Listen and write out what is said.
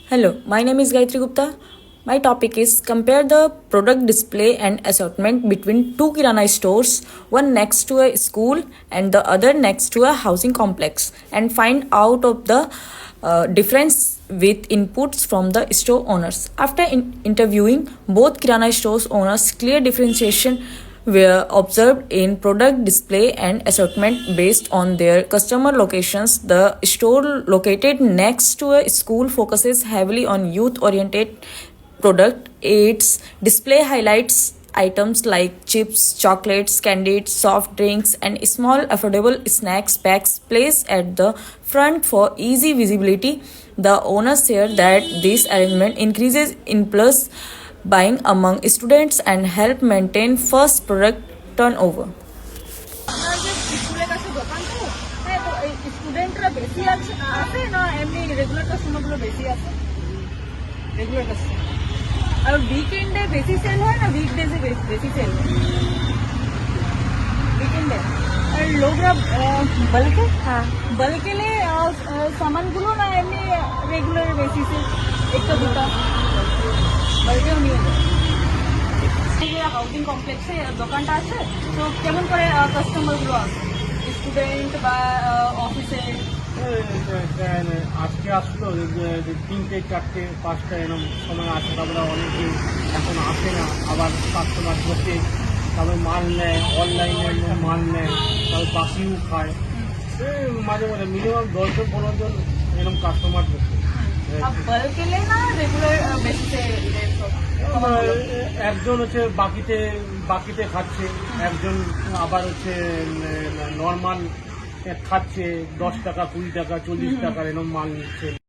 Hello, my name is Gayatri Gupta. My topic is compare the product display and assortment between two kirana stores, one next to a school and the other next to a housing complex, and find out of the difference with inputs from the store owners. After interviewing both kirana stores owners, clear differentiation were observed in product display and assortment based on their customer locations. The store located next to a school focuses heavily on youth oriented product. Its display highlights items like chips, chocolates, candies, soft drinks, and small affordable snacks packs placed at the front for easy visibility. The owners share that this arrangement increases impulse buying among students and help maintain first product turnover. আপনার যে স্কুলের কাছে দোকান তো হ্যাঁ তো স্টুডেন্টরা বেশি আসে না এমনি রেগুলার কাস্টমারগুলো বেশি আসে রেগুলার কাস্টমার আর উইকেন্ডে বেশি সেল হয় না উইকডেজে বেশি সেল হয় উইকেন্ডে আর লোকরা বলকে হ্যাঁ বলকে লে সামানগুলো না এমনি রেগুলার বেসিসে একটা দুটা বলকেও নিয়ে যায় হাউজিং কমপ্লেক্সে দোকানটা আছে তো কেমন করে কাস্টমারগুলো আসে স্টুডেন্ট বা অফিসে আজকে আসলো তিনটে চারটে পাঁচটা এরকম সময় আসে তারপরে অনেকে এখন আসে না আবার কাস্টমার ঢোকে তারপরে মাল নেয় অনলাইনে মাল নেয় তারপর বাকিও খায় মাঝে মাঝে মিনিমাম 10-15 জন এরকম কাস্টমার ঢোকে বলকে লে না রেগুলার বেসিসে একজন হচ্ছে বাকিতে খাচ্ছে একজন আবার হচ্ছে নর্মাল খাচ্ছে 10 টাকা 20 টাকা 40 টাকার এরকম মাল নিচ্ছে।